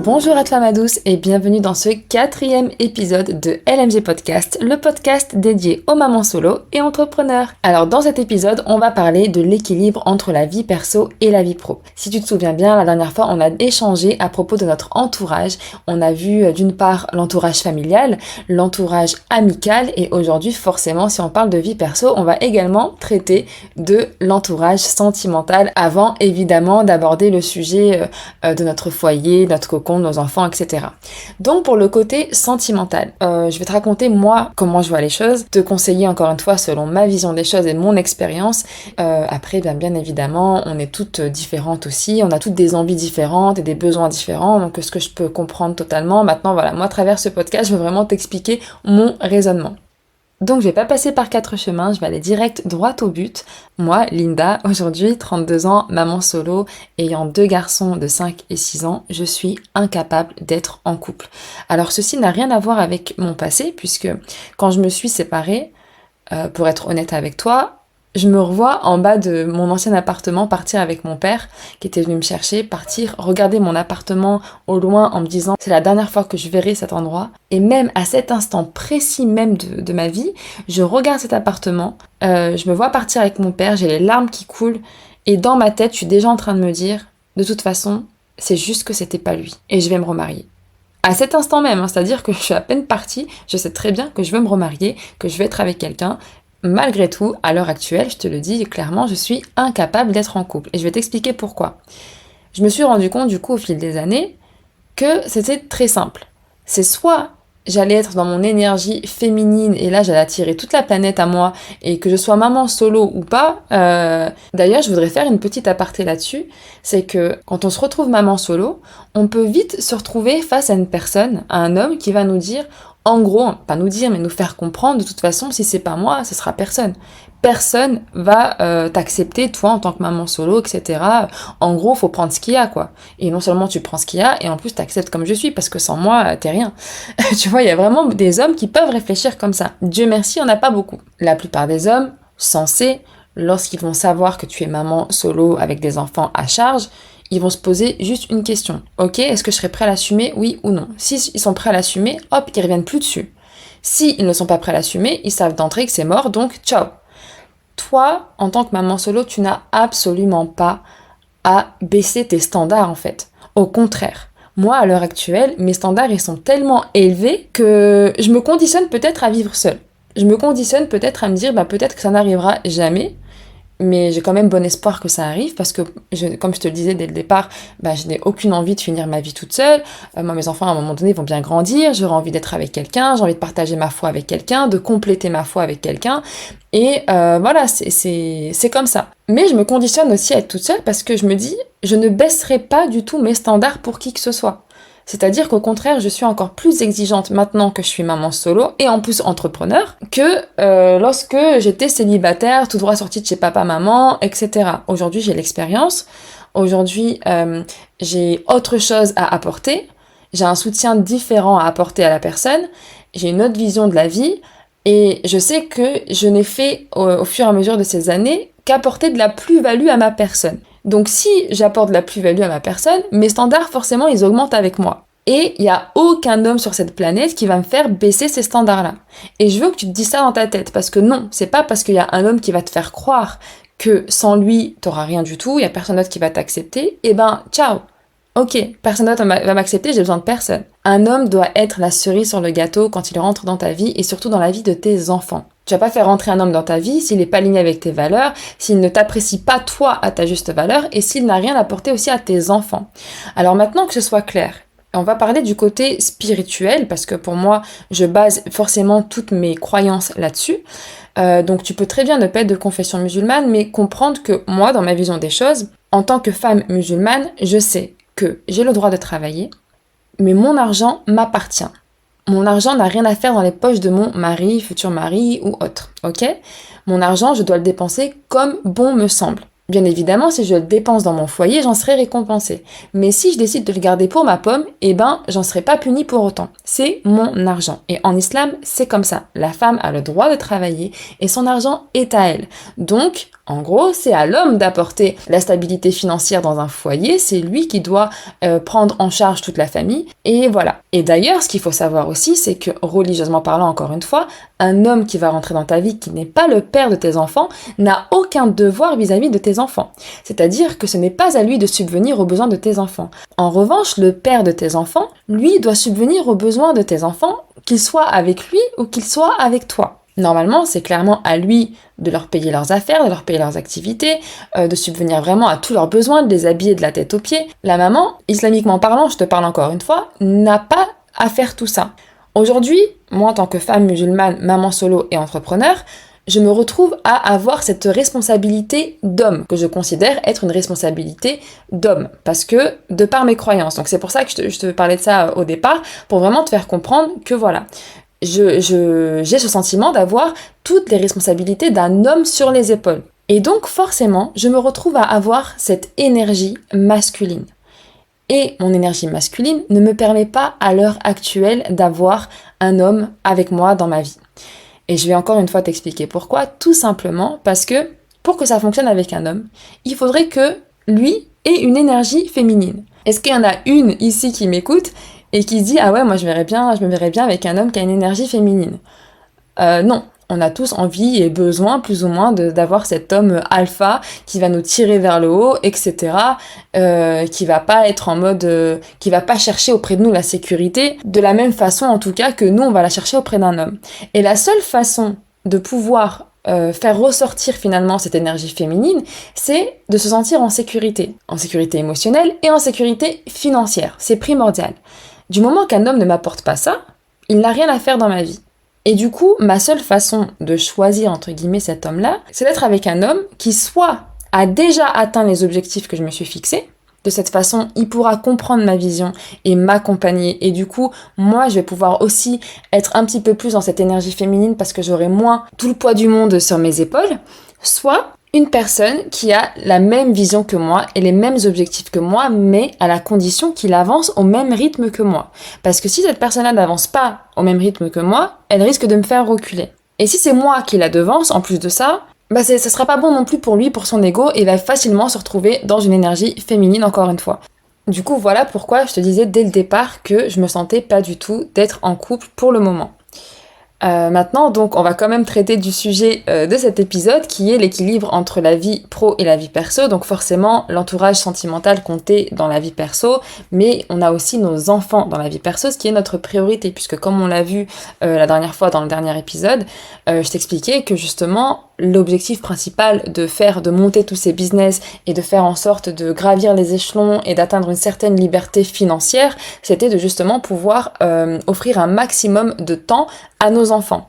Bonjour à toi ma douce et bienvenue dans ce 4e épisode de LMG Podcast, le podcast dédié aux mamans solo et entrepreneurs. Alors dans cet épisode, on va parler de l'équilibre entre la vie perso et la vie pro. Si tu te souviens bien, la dernière fois, on a échangé à propos de notre entourage. On a vu d'une part l'entourage familial, l'entourage amical et aujourd'hui, forcément, si on parle de vie perso, on va également traiter de l'entourage sentimental avant évidemment d'aborder le sujet de notre foyer, notre cocon, nos enfants, etc. Donc pour le côté sentimental, je vais te raconter moi comment je vois les choses, te conseiller encore une fois selon ma vision des choses et mon expérience. Après, bien évidemment, on est toutes différentes aussi, on a toutes des envies différentes et des besoins différents, donc ce que je peux comprendre totalement. Maintenant, voilà, moi à travers ce podcast, je veux vraiment t'expliquer mon raisonnement. Donc je vais pas passer par 4 chemins, je vais aller direct droit au but. Moi, Linda, aujourd'hui 32 ans, maman solo, ayant 2 garçons de 5 et 6 ans, je suis incapable d'être en couple. Alors ceci n'a rien à voir avec mon passé, puisque quand je me suis séparée, pour être honnête avec toi, je me revois en bas de mon ancien appartement partir avec mon père qui était venu me chercher, partir regarder mon appartement au loin en me disant c'est la dernière fois que je verrai cet endroit. Et même à cet instant précis même de ma vie, je regarde cet appartement, je me vois partir avec mon père, j'ai les larmes qui coulent et dans ma tête je suis déjà en train de me dire de toute façon c'est juste que c'était pas lui et je vais me remarier. À cet instant même, c'est-à-dire que je suis à peine partie, je sais très bien que je veux me remarier, que je vais être avec quelqu'un. Malgré tout, à l'heure actuelle, je te le dis clairement, je suis incapable d'être en couple. Et je vais t'expliquer pourquoi. Je me suis rendu compte du coup au fil des années que c'était très simple. C'est soit j'allais être dans mon énergie féminine et là j'allais attirer toute la planète à moi et que je sois maman solo ou pas. D'ailleurs, je voudrais faire une petite aparté là-dessus. C'est que quand on se retrouve maman solo, on peut vite se retrouver face à une personne, à un homme qui va nous dire... En gros, pas nous dire, mais nous faire comprendre, de toute façon, si c'est pas moi, ce sera personne. Personne va t'accepter, toi, en tant que maman solo, etc. En gros, faut prendre ce qu'il y a, quoi. Et non seulement tu prends ce qu'il y a, et en plus t'acceptes comme je suis, parce que sans moi, t'es rien. Tu vois, il y a vraiment des hommes qui peuvent réfléchir comme ça. Dieu merci, il n'y en a pas beaucoup. La plupart des hommes, sensés, lorsqu'ils vont savoir que tu es maman solo avec des enfants à charge, ils vont se poser juste une question. Ok, est-ce que je serais prêt à l'assumer, oui ou non? Si ils sont prêts à l'assumer, hop, ils reviennent plus dessus. Si ils ne sont pas prêts à l'assumer, ils savent d'entrée que c'est mort, donc ciao. Toi, en tant que maman solo, tu n'as absolument pas à baisser tes standards en fait. Au contraire. Moi, à l'heure actuelle, mes standards, ils sont tellement élevés que je me conditionne peut-être à vivre seule. Je me conditionne peut-être à me dire, peut-être que ça n'arrivera jamais. Mais j'ai quand même bon espoir que ça arrive parce que, comme je te le disais dès le départ, je n'ai aucune envie de finir ma vie toute seule. Moi, mes enfants, à un moment donné, vont bien grandir. J'aurai envie d'être avec quelqu'un, j'ai envie de partager ma foi avec quelqu'un, de compléter ma foi avec quelqu'un. Et voilà, c'est comme ça. Mais je me conditionne aussi à être toute seule parce que je me dis, je ne baisserai pas du tout mes standards pour qui que ce soit. C'est-à-dire qu'au contraire, je suis encore plus exigeante maintenant que je suis maman solo et en plus entrepreneur que lorsque j'étais célibataire, tout droit sortie de chez papa-maman, etc. Aujourd'hui, j'ai l'expérience. Aujourd'hui, j'ai autre chose à apporter. J'ai un soutien différent à apporter à la personne. J'ai une autre vision de la vie. Et je sais que je n'ai fait, au fur et à mesure de ces années, qu'apporter de la plus-value à ma personne. Donc si j'apporte de la plus-value à ma personne, mes standards forcément ils augmentent avec moi. Et il n'y a aucun homme sur cette planète qui va me faire baisser ces standards-là. Et je veux que tu te dises ça dans ta tête, parce que non, c'est pas parce qu'il y a un homme qui va te faire croire que sans lui t'auras rien du tout, il y a personne d'autre qui va t'accepter, et ciao. Ok, personne d'autre va m'accepter, j'ai besoin de personne. Un homme doit être la cerise sur le gâteau quand il rentre dans ta vie et surtout dans la vie de tes enfants. Tu vas pas faire rentrer un homme dans ta vie s'il n'est pas aligné avec tes valeurs, s'il ne t'apprécie pas toi à ta juste valeur et s'il n'a rien apporté aussi à tes enfants. Alors maintenant que ce soit clair, on va parler du côté spirituel parce que pour moi, je base forcément toutes mes croyances là-dessus. Donc tu peux très bien ne pas être de confession musulmane, mais comprendre que moi, dans ma vision des choses, en tant que femme musulmane, je sais que j'ai le droit de travailler, mais mon argent m'appartient. Mon argent n'a rien à faire dans les poches de mon mari, futur mari ou autre, ok? Mon argent, je dois le dépenser comme bon me semble. Bien évidemment, si je le dépense dans mon foyer, j'en serai récompensée. Mais si je décide de le garder pour ma pomme, j'en serai pas punie pour autant. C'est mon argent. Et en islam, c'est comme ça. La femme a le droit de travailler et son argent est à elle. Donc, En gros, c'est à l'homme d'apporter la stabilité financière dans un foyer, c'est lui qui doit prendre en charge toute la famille, et voilà. Et d'ailleurs, ce qu'il faut savoir aussi, c'est que, religieusement parlant encore une fois, un homme qui va rentrer dans ta vie, qui n'est pas le père de tes enfants, n'a aucun devoir vis-à-vis de tes enfants. C'est-à-dire que ce n'est pas à lui de subvenir aux besoins de tes enfants. En revanche, le père de tes enfants, lui, doit subvenir aux besoins de tes enfants, qu'il soit avec lui ou qu'il soit avec toi. Normalement, c'est clairement à lui de leur payer leurs affaires, de leur payer leurs activités, de subvenir vraiment à tous leurs besoins, de les habiller de la tête aux pieds. La maman, islamiquement parlant, je te parle encore une fois, n'a pas à faire tout ça. Aujourd'hui, moi en tant que femme musulmane, maman solo et entrepreneur, je me retrouve à avoir cette responsabilité d'homme, que je considère être une responsabilité d'homme, parce que de par mes croyances. Donc c'est pour ça que je te parlais de ça au départ, pour vraiment te faire comprendre que voilà, j'ai ce sentiment d'avoir toutes les responsabilités d'un homme sur les épaules. Et donc forcément, je me retrouve à avoir cette énergie masculine. Et mon énergie masculine ne me permet pas à l'heure actuelle d'avoir un homme avec moi dans ma vie. Et je vais encore une fois t'expliquer pourquoi. Tout simplement parce que pour que ça fonctionne avec un homme, il faudrait que lui ait une énergie féminine. Est-ce qu'il y en a une ici qui m'écoute et qui se dit « Ah ouais, moi je me verrais bien avec un homme qui a une énergie féminine ». Non, on a tous envie et besoin plus ou moins d'avoir cet homme alpha qui va nous tirer vers le haut, etc. Qui va pas être en mode... qui va pas chercher auprès de nous la sécurité, de la même façon en tout cas que nous on va la chercher auprès d'un homme. Et la seule façon de pouvoir faire ressortir finalement cette énergie féminine, c'est de se sentir en sécurité émotionnelle et en sécurité financière. C'est primordial. Du moment qu'un homme ne m'apporte pas ça, il n'a rien à faire dans ma vie. Et du coup, ma seule façon de choisir, entre guillemets, cet homme-là, c'est d'être avec un homme qui soit a déjà atteint les objectifs que je me suis fixés. De cette façon, il pourra comprendre ma vision et m'accompagner. Et du coup, moi, je vais pouvoir aussi être un petit peu plus dans cette énergie féminine parce que j'aurai moins tout le poids du monde sur mes épaules. Soit une personne qui a la même vision que moi et les mêmes objectifs que moi, mais à la condition qu'il avance au même rythme que moi. Parce que si cette personne-là n'avance pas au même rythme que moi, elle risque de me faire reculer. Et si c'est moi qui la devance, en plus de ça, ça sera pas bon non plus pour lui, pour son ego, et il va facilement se retrouver dans une énergie féminine encore une fois. Du coup, voilà pourquoi je te disais dès le départ que je me sentais pas du tout d'être en couple pour le moment. Maintenant, donc, on va quand même traiter du sujet de cet épisode qui est l'équilibre entre la vie pro et la vie perso. Donc forcément, l'entourage sentimental comptait dans la vie perso, mais on a aussi nos enfants dans la vie perso, ce qui est notre priorité, puisque comme on l'a vu la dernière fois dans le dernier épisode, je t'expliquais que justement, l'objectif principal de monter tous ces business et de faire en sorte de gravir les échelons et d'atteindre une certaine liberté financière, c'était de justement pouvoir offrir un maximum de temps à nos enfants.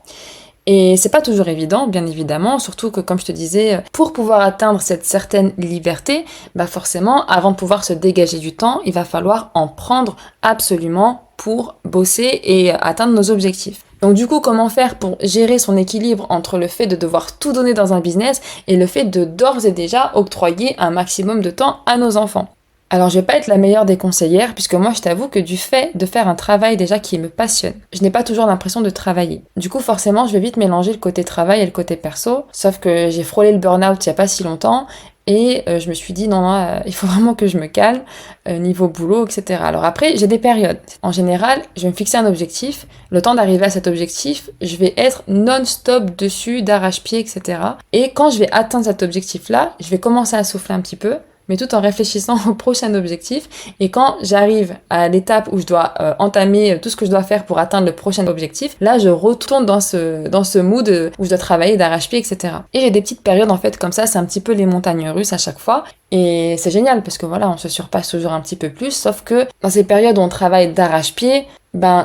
Et c'est pas toujours évident, bien évidemment, surtout que, comme je te disais, pour pouvoir atteindre cette certaine liberté, forcément, avant de pouvoir se dégager du temps, il va falloir en prendre absolument pour bosser et atteindre nos objectifs. Donc du coup, comment faire pour gérer son équilibre entre le fait de devoir tout donner dans un business et le fait de d'ores et déjà octroyer un maximum de temps à nos enfants ? Alors je vais pas être la meilleure des conseillères puisque moi je t'avoue que du fait de faire un travail déjà qui me passionne, je n'ai pas toujours l'impression de travailler. Du coup forcément je vais vite mélanger le côté travail et le côté perso, sauf que j'ai frôlé le burn-out il y a pas si longtemps et je me suis dit non, il faut vraiment que je me calme niveau boulot, etc. Alors après j'ai des périodes. En général je vais me fixer un objectif, le temps d'arriver à cet objectif, je vais être non-stop dessus, d'arrache-pied, etc. Et quand je vais atteindre cet objectif-là, je vais commencer à souffler un petit peu, mais tout en réfléchissant au prochain objectif. Et quand j'arrive à l'étape où je dois entamer tout ce que je dois faire pour atteindre le prochain objectif, là je retourne dans ce mood où je dois travailler d'arrache-pied, etc. Et j'ai des petites périodes en fait comme ça, c'est un petit peu les montagnes russes à chaque fois. Et c'est génial parce que voilà, on se surpasse toujours un petit peu plus, sauf que dans ces périodes où on travaille d'arrache-pied,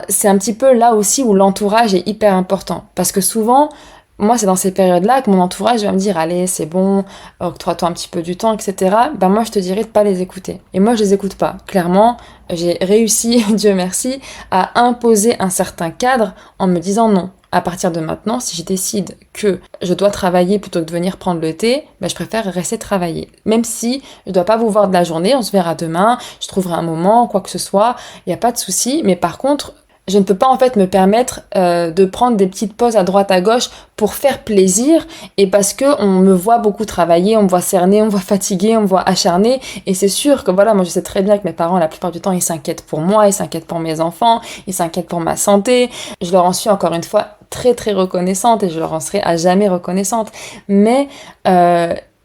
c'est un petit peu là aussi où l'entourage est hyper important. Parce que souvent, moi, c'est dans ces périodes-là que mon entourage va me dire « Allez, c'est bon, octroie-toi un petit peu du temps, etc. » Moi, je te dirais de pas les écouter. Et moi, je les écoute pas. Clairement, j'ai réussi, Dieu merci, à imposer un certain cadre en me disant non. À partir de maintenant, si je décide que je dois travailler plutôt que de venir prendre le thé, je préfère rester travailler. Même si je dois pas vous voir de la journée, on se verra demain, je trouverai un moment, quoi que ce soit, il n'y a pas de souci. Mais par contre, je ne peux pas en fait me permettre de prendre des petites pauses à droite à gauche pour faire plaisir et parce que on me voit beaucoup travailler, on me voit cerner, on me voit fatiguée, on me voit acharnée et c'est sûr que voilà, moi je sais très bien que mes parents la plupart du temps ils s'inquiètent pour moi, ils s'inquiètent pour mes enfants, ils s'inquiètent pour ma santé. Je leur en suis encore une fois très très reconnaissante et je leur en serai à jamais reconnaissante. Mais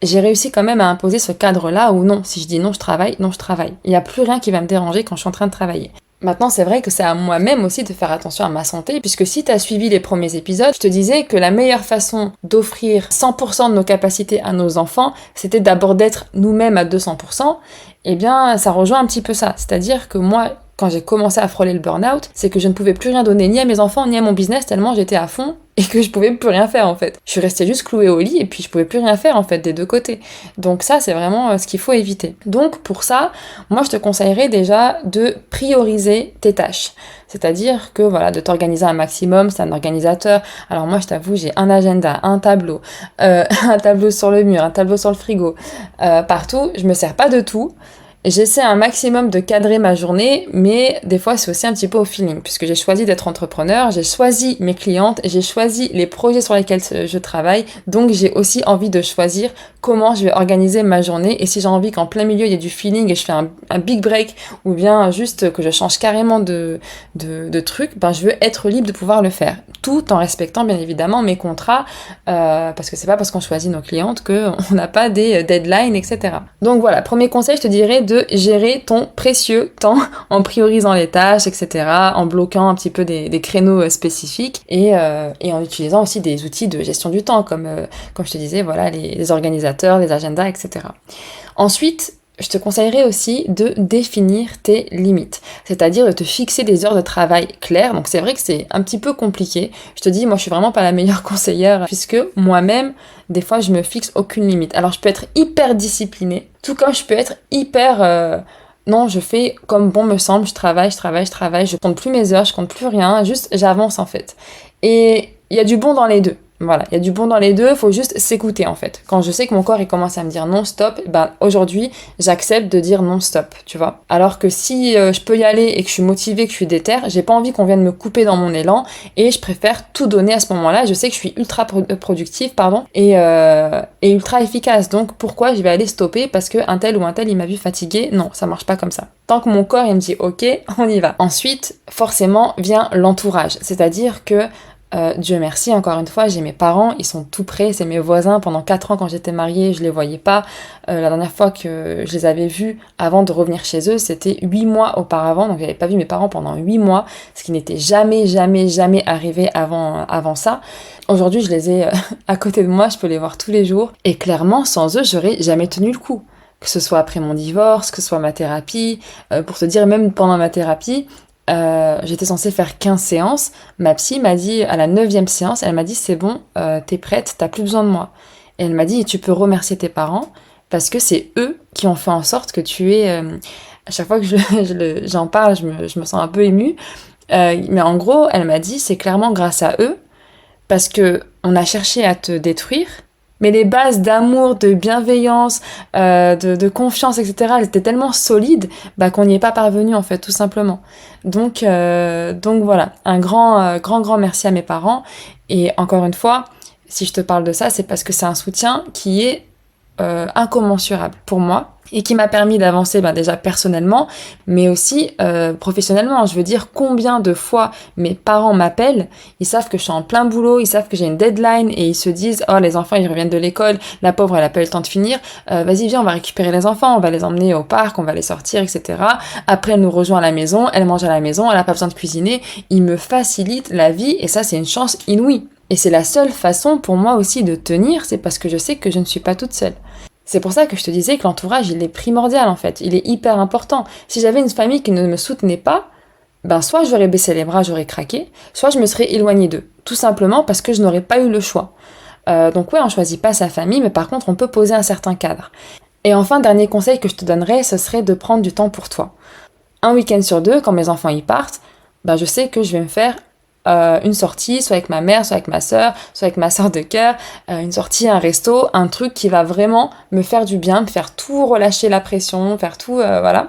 j'ai réussi quand même à imposer ce cadre-là où non, si je dis non, je travaille, non, je travaille. Il n'y a plus rien qui va me déranger quand je suis en train de travailler. Maintenant, c'est vrai que c'est à moi-même aussi de faire attention à ma santé, puisque si tu as suivi les premiers épisodes, je te disais que la meilleure façon d'offrir 100% de nos capacités à nos enfants, c'était d'abord d'être nous-mêmes à 200%. Eh bien, ça rejoint un petit peu ça. C'est-à-dire que moi, quand j'ai commencé à frôler le burn-out, c'est que je ne pouvais plus rien donner ni à mes enfants ni à mon business tellement j'étais à fond et que je pouvais plus rien faire en fait. Je suis restée juste clouée au lit et puis je pouvais plus rien faire en fait des deux côtés. Donc ça c'est vraiment ce qu'il faut éviter. Donc pour ça, moi je te conseillerais déjà de prioriser tes tâches. C'est-à-dire que voilà, de t'organiser un maximum, c'est un organisateur. Alors moi je t'avoue, j'ai un agenda, un tableau, un tableau sur le mur, un tableau sur le frigo, partout. Je me sers pas de tout. J'essaie un maximum de cadrer ma journée, mais des fois c'est aussi un petit peu au feeling, puisque j'ai choisi d'être entrepreneur, j'ai choisi mes clientes, j'ai choisi les projets sur lesquels je travaille, donc j'ai aussi envie de choisir comment je vais organiser ma journée, et si j'ai envie qu'en plein milieu il y ait du feeling et je fais un big break, ou bien juste que je change carrément de truc, ben je veux être libre de pouvoir le faire, tout en respectant bien évidemment mes contrats, parce que c'est pas parce qu'on choisit nos clientes qu'on n'a pas des deadlines, etc. Donc voilà, premier conseil, je te dirais de gérer ton précieux temps en priorisant les tâches, etc., en bloquant un petit peu des créneaux spécifiques et en utilisant aussi des outils de gestion du temps comme je te disais, voilà, les organisateurs, les agendas, etc. Ensuite, je te conseillerais aussi de définir tes limites, c'est-à-dire de te fixer des heures de travail claires. Donc c'est vrai que c'est un petit peu compliqué. Je te dis, moi je suis vraiment pas la meilleure conseillère puisque moi-même, des fois je me fixe aucune limite. Alors je peux être hyper disciplinée, tout comme je peux être hyper... Non, je fais comme bon me semble, je travaille, je compte plus mes heures, je compte plus rien, juste j'avance en fait. Et il y a du bon dans les deux. Voilà, il y a du bon dans les deux, faut juste s'écouter en fait. Quand je sais que mon corps il commence à me dire non stop, ben aujourd'hui j'accepte de dire non stop, tu vois. Alors que si je peux y aller et que je suis motivée, que je suis déter, j'ai pas envie qu'on vienne me couper dans mon élan et je préfère tout donner à ce moment-là. Je sais que je suis ultra productive, et ultra efficace. Donc pourquoi je vais aller stopper parce que un tel ou un tel il m'a vu fatiguée? Non, ça marche pas comme ça. Tant que mon corps il me dit ok, on y va. Ensuite, forcément vient l'entourage, c'est-à-dire que Dieu merci, encore une fois, j'ai mes parents, ils sont tout près, c'est mes voisins. Pendant 4 ans, quand j'étais mariée, je les voyais pas. La dernière fois que je les avais vus avant de revenir chez eux, c'était 8 mois auparavant, donc j'avais pas vu mes parents pendant 8 mois, ce qui n'était jamais arrivé avant ça. Aujourd'hui, je les ai à côté de moi, je peux les voir tous les jours, et clairement, sans eux, j'aurais jamais tenu le coup. Que ce soit après mon divorce, que ce soit ma thérapie, pour te dire, même pendant ma thérapie, j'étais censée faire 15 séances. Ma psy m'a dit, à la 9e séance, elle m'a dit c'est bon, t'es prête, t'as plus besoin de moi. Et elle m'a dit, tu peux remercier tes parents parce que c'est eux qui ont fait en sorte que tu es... à chaque fois que j'en parle, je me sens un peu émue. Mais en gros, elle m'a dit, c'est clairement grâce à eux parce que on a cherché à te détruire. Mais les bases d'amour, de bienveillance, de confiance, etc., elles étaient tellement solides qu'on n'y est pas parvenu en fait, tout simplement. Donc voilà, un grand merci à mes parents. Et encore une fois, si je te parle de ça, c'est parce que c'est un soutien qui est incommensurable pour moi et qui m'a permis d'avancer déjà personnellement, mais aussi professionnellement. Je veux dire, combien de fois mes parents m'appellent, ils savent que je suis en plein boulot, ils savent que j'ai une deadline et ils se disent « Oh, les enfants, ils reviennent de l'école, la pauvre, elle a pas eu le temps de finir, vas-y, viens, on va récupérer les enfants, on va les emmener au parc, on va les sortir, etc. » Après, elle nous rejoint à la maison, elle mange à la maison, elle a pas besoin de cuisiner, ils me facilitent la vie et ça, c'est une chance inouïe. Et c'est la seule façon pour moi aussi de tenir, c'est parce que je sais que je ne suis pas toute seule. C'est pour ça que je te disais que l'entourage, il est primordial en fait, il est hyper important. Si j'avais une famille qui ne me soutenait pas, soit j'aurais baissé les bras, j'aurais craqué, soit je me serais éloignée d'eux. Tout simplement parce que je n'aurais pas eu le choix. Donc ouais, on choisit pas sa famille, mais par contre, on peut poser un certain cadre. Et enfin, dernier conseil que je te donnerais, ce serait de prendre du temps pour toi. Un week-end sur 2, quand mes enfants y partent, je sais que je vais me faire une sortie, soit avec ma mère, soit avec ma sœur, soit avec ma sœur de cœur, une sortie, un resto, un truc qui va vraiment me faire du bien, me faire tout relâcher la pression, faire tout, voilà.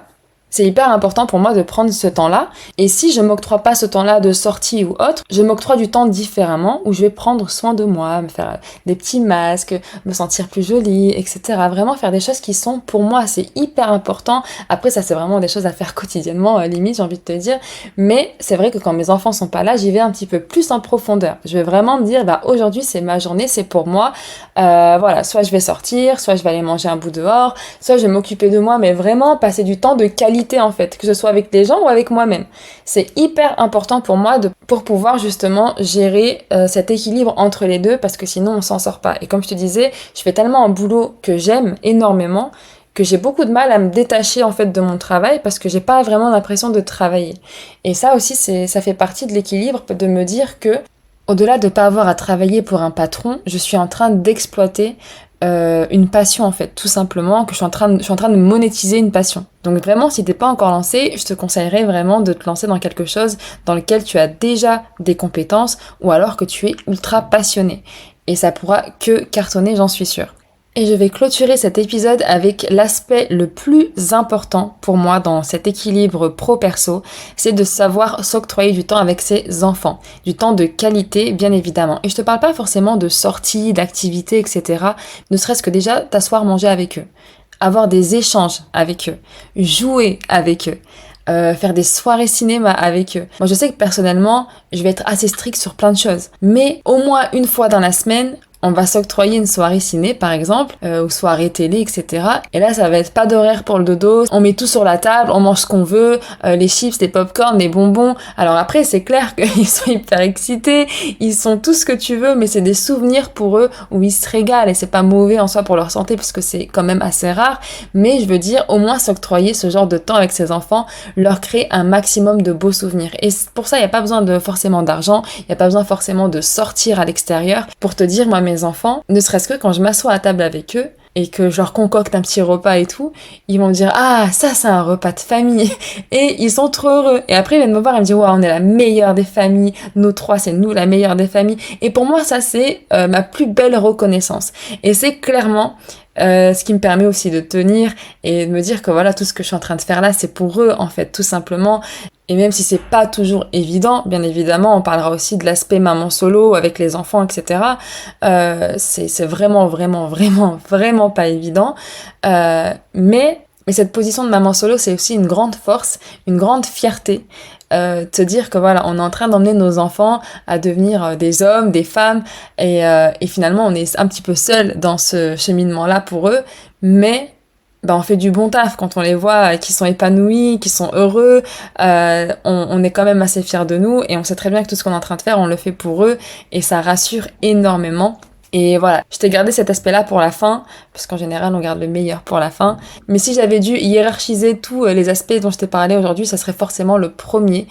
C'est hyper important pour moi de prendre ce temps-là. Et si je m'octroie pas ce temps-là de sortie ou autre, je m'octroie du temps différemment où je vais prendre soin de moi, me faire des petits masques, me sentir plus jolie, etc. Vraiment faire des choses qui sont pour moi, c'est hyper important. Après, ça, c'est vraiment des choses à faire quotidiennement, limite, j'ai envie de te dire. Mais c'est vrai que quand mes enfants sont pas là, j'y vais un petit peu plus en profondeur. Je vais vraiment me dire, bah, aujourd'hui, c'est ma journée, c'est pour moi. Voilà, soit je vais sortir, soit je vais aller manger un bout dehors, soit je vais m'occuper de moi, mais vraiment passer du temps de qualité en fait, que ce soit avec les gens ou avec moi-même. C'est hyper important pour moi pour pouvoir justement gérer cet équilibre entre les deux parce que sinon on s'en sort pas. Et comme je te disais, je fais tellement un boulot que j'aime énormément que j'ai beaucoup de mal à me détacher en fait de mon travail parce que j'ai pas vraiment l'impression de travailler. Et ça aussi, ça fait partie de l'équilibre de me dire que au-delà de pas avoir à travailler pour un patron, je suis en train d'exploiter une passion en fait, tout simplement, que je suis en train de monétiser une passion. Donc vraiment, si t'es pas encore lancé, je te conseillerais vraiment de te lancer dans quelque chose dans lequel tu as déjà des compétences ou alors que tu es ultra passionné. Et ça pourra que cartonner, j'en suis sûre. Et je vais clôturer cet épisode avec l'aspect le plus important pour moi dans cet équilibre pro-perso, c'est de savoir s'octroyer du temps avec ses enfants. Du temps de qualité, bien évidemment. Et je te parle pas forcément de sorties, d'activités, etc. Ne serait-ce que déjà t'asseoir manger avec eux. Avoir des échanges avec eux. Jouer avec eux. Faire des soirées cinéma avec eux. Moi, je sais que personnellement, je vais être assez stricte sur plein de choses. Mais au moins une fois dans la semaine, on va s'octroyer une soirée ciné par exemple, ou soirée télé, etc. Et là ça va être pas d'horaire pour le dodo, on met tout sur la table, on mange ce qu'on veut, les chips, les popcorn, les bonbons. Alors après c'est clair qu'ils sont hyper excités, ils sont tout ce que tu veux, mais c'est des souvenirs pour eux où ils se régalent et c'est pas mauvais en soi pour leur santé parce que c'est quand même assez rare. Mais je veux dire au moins s'octroyer ce genre de temps avec ses enfants, leur créer un maximum de beaux souvenirs. Et pour ça il y a pas besoin de forcément d'argent, il y a pas besoin forcément de sortir à l'extérieur. Pour te dire moi mes enfants, ne serait-ce que quand je m'assois à table avec eux et que je leur concocte un petit repas et tout, ils vont me dire ah ça c'est un repas de famille et ils sont trop heureux. Et après ils viennent me voir et me disent ouais on est la meilleure des familles, nous trois c'est nous la meilleure des familles. Et pour moi ça c'est ma plus belle reconnaissance. Et c'est clairement ce qui me permet aussi de tenir et de me dire que voilà tout ce que je suis en train de faire là c'est pour eux en fait tout simplement. Et même si c'est pas toujours évident, bien évidemment, on parlera aussi de l'aspect maman solo avec les enfants, etc. C'est vraiment pas évident. Mais cette position de maman solo, c'est aussi une grande force, une grande fierté. Te dire que voilà, on est en train d'emmener nos enfants à devenir des hommes, des femmes, et finalement on est un petit peu seul dans ce cheminement-là pour eux, mais on fait du bon taf quand on les voit qui sont épanouis, qui sont heureux, on est quand même assez fiers de nous et on sait très bien que tout ce qu'on est en train de faire, on le fait pour eux et ça rassure énormément. Et voilà, je t'ai gardé cet aspect-là pour la fin, parce qu'en général, on garde le meilleur pour la fin. Mais si j'avais dû hiérarchiser tous les aspects dont je t'ai parlé aujourd'hui, ça serait forcément le premier,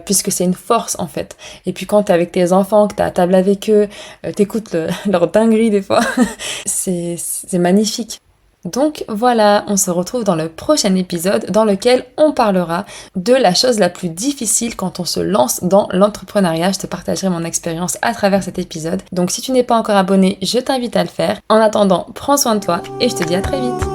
puisque c'est une force en fait. Et puis quand t'es avec tes enfants, que t'es à table avec eux, t'écoutes leur dinguerie des fois, c'est magnifique. Donc voilà, on se retrouve dans le prochain épisode dans lequel on parlera de la chose la plus difficile quand on se lance dans l'entrepreneuriat. Je te partagerai mon expérience à travers cet épisode. Donc si tu n'es pas encore abonné, je t'invite à le faire. En attendant, prends soin de toi et je te dis à très vite.